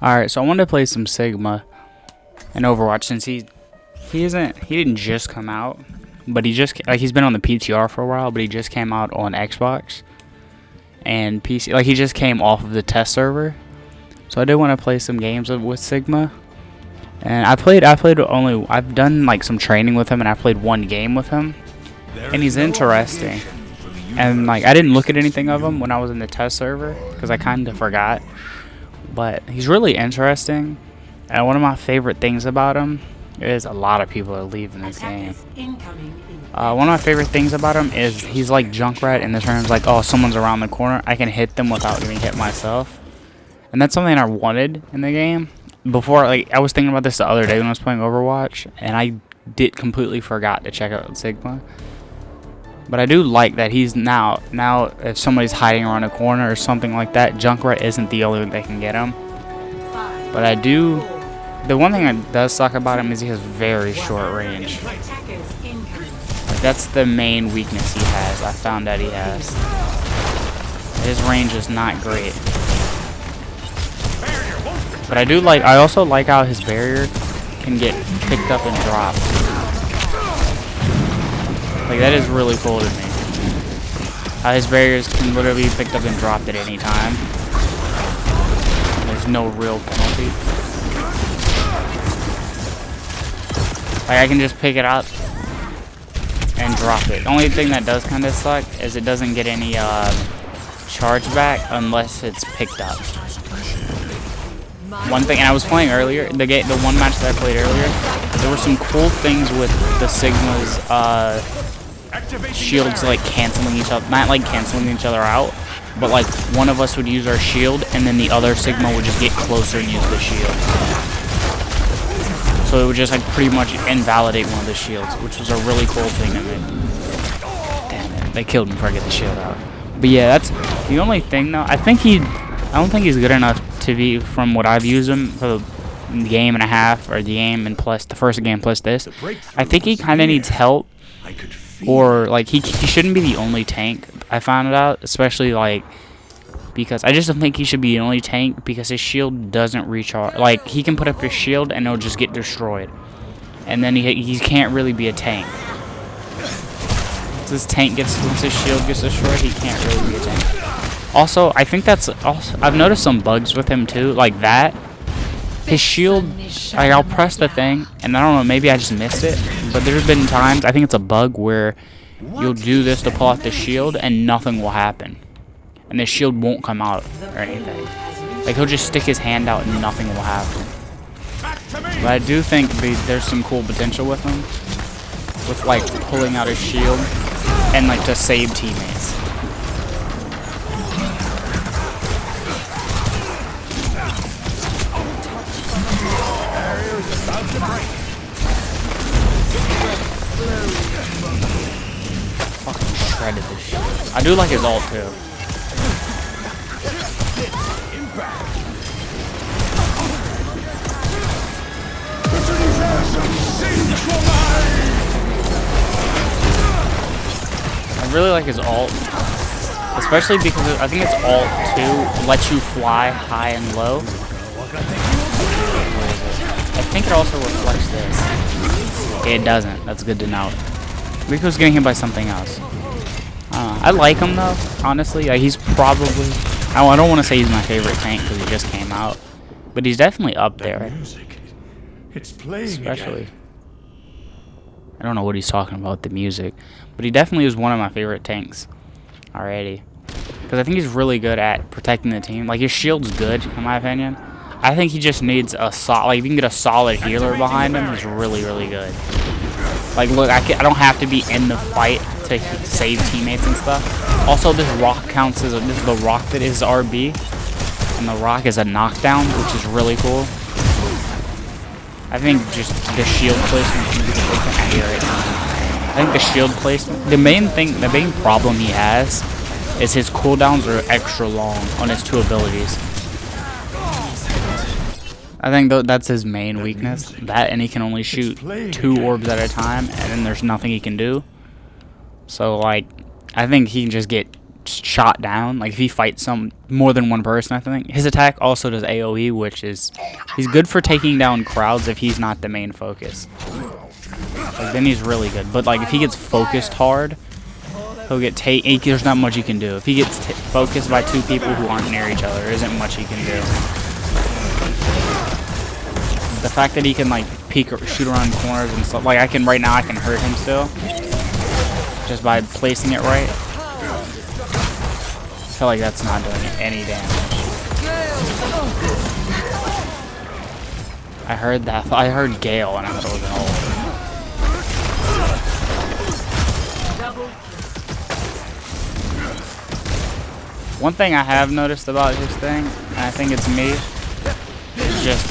Alright, so I wanted to play some Sigma in Overwatch since he didn't just come out, but he's been on the PTR for a while, but he just came out on Xbox and PC. Like, he just came off of the test server. So I did want to play some games with Sigma. And I've done like some training with him, and I played one game with him. And he's interesting. And like, I didn't look at anything of him when I was in the test server because I kind of forgot. But he's really interesting. And one of my favorite things about him is a lot of people are leaving this game. One of my favorite things about him is he's like Junkrat in the terms like, oh, someone's around the corner, I can hit them without getting hit myself. And that's something I wanted in the game. Before, like, I was thinking about this the other day when I was playing Overwatch, and I completely forgot to check out Sigma. But I do like that he's now if somebody's hiding around a corner or something like that, Junkrat isn't the only one that can get him. But the one thing that does suck about him is he has very short range. Like, that's the main weakness he has. I found that he has. His range is not great. But I also like how his barrier can get picked up and dropped. Like, that is really cool to me. How his barriers can literally be picked up and dropped at any time. There's no real penalty. Like, I can just pick it up and drop it. The only thing that does kind of suck is it doesn't get any charge back unless it's picked up. One thing, and I was playing earlier, the one match that I played earlier, there were some cool things with the Sigma's shields like canceling each other, not like canceling each other out, but like one of us would use our shield and then the other Sigma would just get closer and use the shield. So it would just like pretty much invalidate one of the shields, which was a really cool thing to me. Damn it, they killed me before I get the shield out. But yeah, that's the only thing though. I don't think he's good enough to be, from what I've used him for the game and a half, or the game and plus the first game plus this. I think he kind of needs help, or like he shouldn't be the only tank. I found it out, especially like because I just don't think he should be the only tank because his shield doesn't recharge. Like, he can put up his shield and it'll just get destroyed, and then he can't really be a tank. Once his shield gets destroyed, he can't really be a tank. Also, I think I've noticed some bugs with him too, like that. His shield, like, I'll press the thing, and I don't know, maybe I just missed it, but there's been times, I think it's a bug, where you'll do this to pull out the shield, and nothing will happen. And the shield won't come out, or anything. Like, he'll just stick his hand out, and nothing will happen. But I do think there's some cool potential with him, with, like, pulling out his shield, and, like, to save teammates. Fucking shredded this shit. I do like his ult too. I really like his ult, especially because I think it's ult 2 lets you fly high and low. I think it also reflects this. It doesn't. That's good to know. Rico was getting hit by something else. I like him though, honestly. Like, he's probably, I don't want to say he's my favorite tank because he just came out, but he's definitely up there. It's playing especially. I don't know what he's talking about with the music, but he definitely is one of my favorite tanks already. Because I think he's really good at protecting the team. Like, his shield's good, in my opinion. I think he just needs a like, if you can get a solid healer behind him, he's really, really good. Like, look, I don't have to be in the fight to save teammates and stuff. Also, this rock counts as this is the rock that is RB, and the rock is a knockdown, which is really cool. I think just the shield placement can be the big thing. I hear it. I think the shield placement, the main problem he has is his cooldowns are extra long on his 2 abilities. I think that's his main weakness. That, and he can only shoot 2 orbs at a time, and then there's nothing he can do. So, like, I think he can just get shot down. Like if he fights more than one person, I think his attack also does AoE, which is he's good for taking down crowds if he's not the main focus. Like then he's really good. But like if he gets focused hard, he'll get there's not much he can do. If he gets focused by two people who aren't near each other, there isn't much he can do. The fact that he can like peek or shoot around corners and stuff, like I can hurt him still just by placing it right. I feel like that's not doing any damage. I heard that. I heard Gale and I thought it was an ult. One thing I have noticed about his thing, and I think it's me, is just...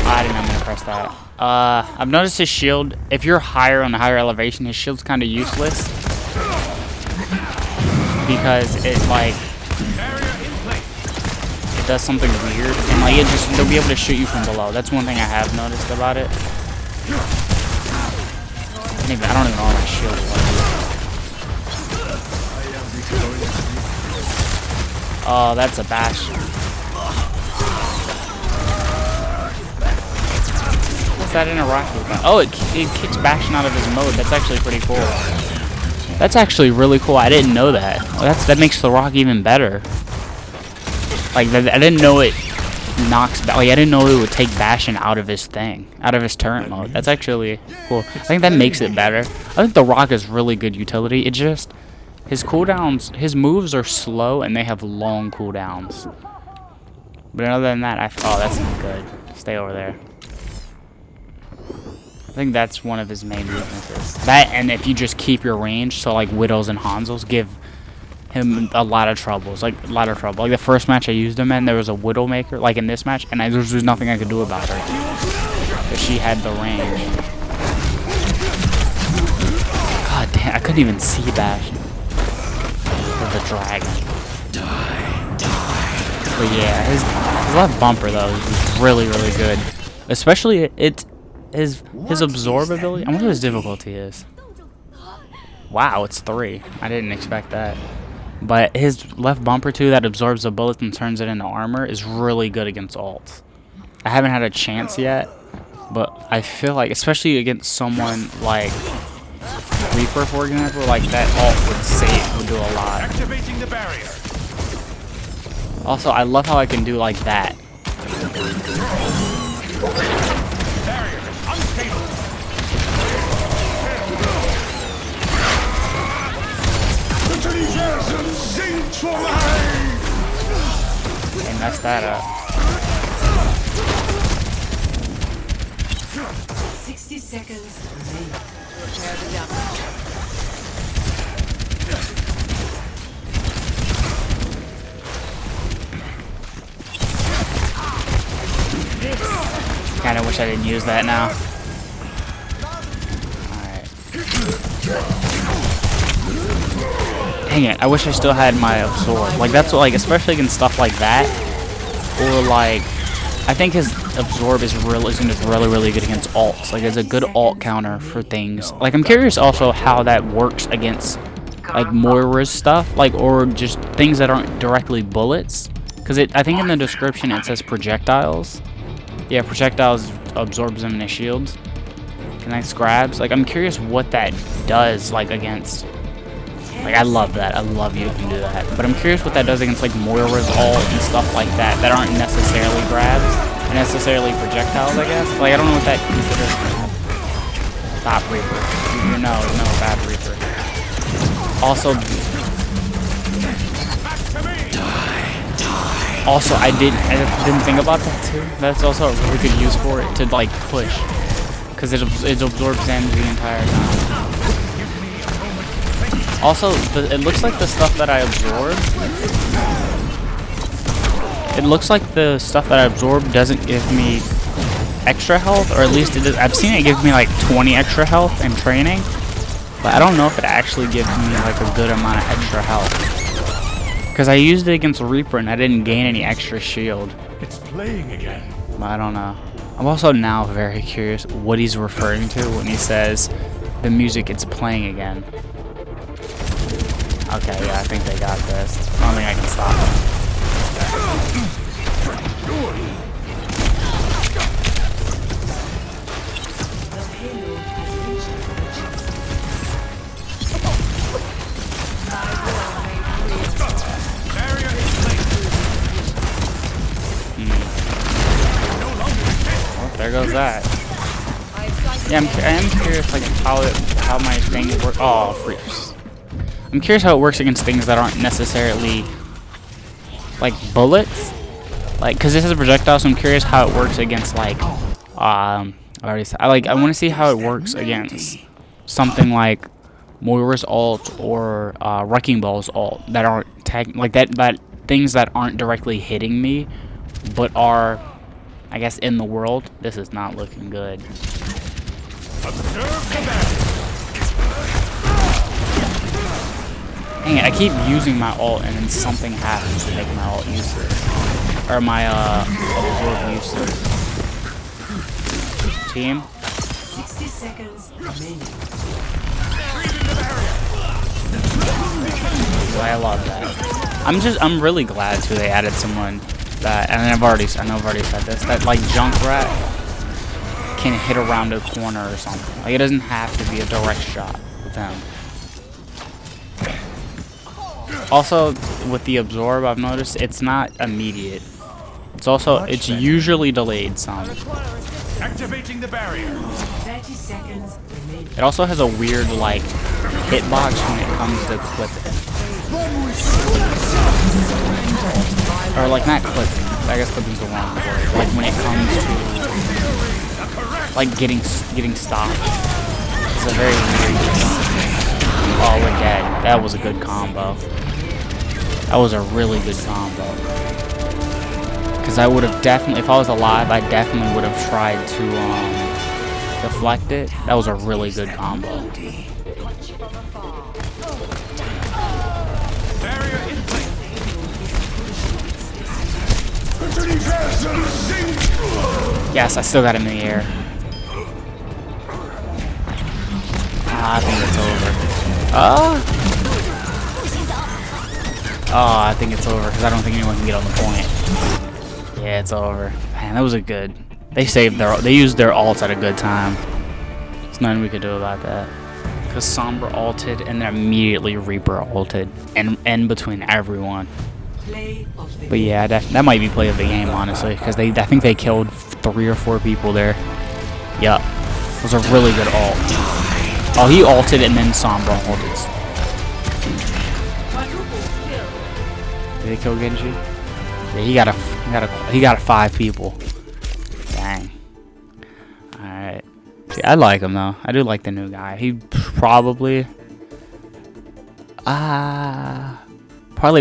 I didn't know I'm gonna press that. I've noticed his shield, if you're higher on the higher elevation, his shield's kind of useless. Because it like... it does something weird, and like they'll be able to shoot you from below. That's one thing I have noticed about it. I don't even know what my shield was. Oh, that's a bash. What's that in a rocket? Oh, it kicks Bastion out of his mode. That's actually pretty cool. That's actually really cool. I didn't know that. That makes the rock even better. Like I didn't know it knocks back. Like I didn't know it would take Bastion out of his thing, out of his turret mode. That's actually cool. I think that makes it better. I think the rock is really good utility. It just his cooldowns, his moves are slow and they have long cooldowns. But other than that, oh, that's not good. Stay over there. I think that's one of his main weaknesses. That, and if you just keep your range, so like Widows and Hanzos give him a lot of troubles, like a lot of trouble. Like the first match I used him in, there was a Widowmaker, like in this match, and there was nothing I could do about her. Because she had the range. God damn, I couldn't even see Bastion. The dragon. But yeah, his left bumper though is really good. Especially his absorb ability. I wonder what his difficulty is. Wow, it's 3. I didn't expect that. But his left bumper too, that absorbs the bullets and turns it into armor, is really good against ults. I haven't had a chance yet, but I feel like, especially against someone like Reaper, for example, like that ult would do a lot. Activating the barrier. Also, I love how I can do like that. Barrier unstable. And mess that up. 60 seconds. Kinda wish I didn't use that now. Alright. Dang it, I wish I still had my absorb. Like that's what, like, especially against stuff like that. Or like, I think his absorb is really good against ults. Like it's a good ult counter for things. Like I'm curious also how that works against like Moira's stuff, like, or just things that aren't directly bullets. Because I think in the description it says projectiles. Yeah, projectiles absorbs them in his shields. Connects grabs. Like I'm curious what that does, like against. Like I love that. I love you can do that. But I'm curious what that does against like Moira's ult and stuff like that that aren't necessarily grabs and necessarily projectiles, I guess. Like I don't know what that considers. Top Reaper. No, bad Reaper. Also, I didn't think about that too. That's also a really good use for it to like push, because it absorbs damage the entire time. Also, it looks like the stuff that I absorb. It looks like the stuff that I absorb doesn't give me extra health, or at least I've seen it give me like 20 extra health in training, but I don't know if it actually gives me like a good amount of extra health. Because I used it against Reaper and I didn't gain any extra shield. It's playing again. But I don't know. I'm also now very curious what he's referring to when he says the music, it's playing again. Okay, yeah, I think they got this. I don't think I can stop them. Barrier in place. Well, there goes that. Yeah, I am curious, like, how my thing works. Oh, freaks. I'm curious how it works against things that aren't necessarily, like, bullets. Like, because this is a projectile, so I'm curious how it works against, like, I already said, I want to see how it works against something like Moira's ult or Wrecking Ball's ult that aren't that things that aren't directly hitting me, but are, I guess, in the world. This is not looking good. Observe the barrier. Dang it, I keep using my ult and then something happens to make my ult useless. Or my absorb useless. Team? 60 seconds remaining. I love that. I'm really glad too they added someone that, and I know I've already said this, that like Junkrat can hit around a corner or something. Like, it doesn't have to be a direct shot with him. Also, with the absorb, I've noticed it's not immediate. It's usually delayed some. Activating the barrier. 30 seconds remaining. It also has a weird, like, hitbox when it comes to clipping. Or, like, not clipping. I guess clipping's the wrong word. Like, when it comes to, like, getting stopped. It's a very weird hitbox. Oh, we're dead. That was a good combo. That was a really good combo. Because I would have definitely, if I was alive, I definitely would have tried to deflect it. That was a really good combo. Barrier in place. Yes, I still got him in the air. I think it's over. Oh, I think it's over because I don't think anyone can get on the point. Yeah, it's over. Man, that was a good. They used their ults at a good time. There's nothing we could do about that. Because Sombra ulted and then immediately Reaper ulted, and in between everyone. But yeah, that might be play of the game, honestly, because I think they killed 3 or 4 people there. Yup, it was a really good ult. Oh, he ulted and then Sombra ulted. Did they kill Genji? Yeah, he got a 5 people. Dang. Alright. See, I like him though. I do like the new guy. He probably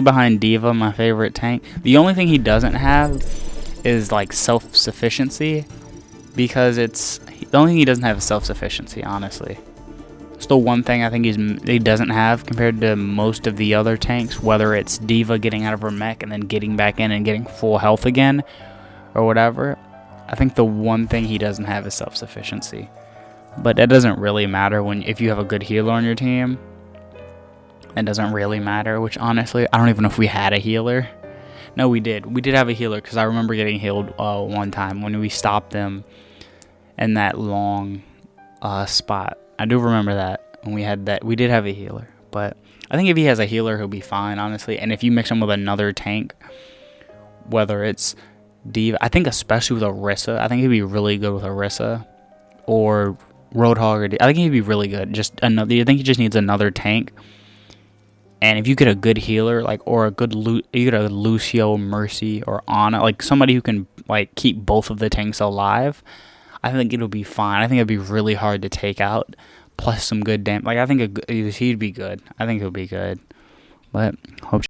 behind D.Va, my favorite tank. The only thing he doesn't have is like self-sufficiency, because the only thing he doesn't have is self-sufficiency, honestly. It's the one thing I think he doesn't have compared to most of the other tanks, whether it's D.Va getting out of her mech and then getting back in and getting full health again, or whatever. I think the one thing he doesn't have is self-sufficiency. But that doesn't really matter if you have a good healer on your team. It doesn't really matter, which honestly, I don't even know if we had a healer. No, we did. We did have a healer, because I remember getting healed one time when we stopped them in that long spot. I do remember that when we had that. We did have a healer, but I think if he has a healer, he'll be fine, honestly. And if you mix him with another tank, whether it's D.Va, I think especially with Orisa, I think he'd be really good with Orisa or Roadhog. Or I think he'd be really good. I think he just needs another tank. And if you get a good healer, or you get a Lucio, Mercy, or Ana, like somebody who can like keep both of the tanks alive, I think it'll be fine. I think it'd be really hard to take out. Plus some good damage. Like, I think he'd be good. I think he'll be good. But hope.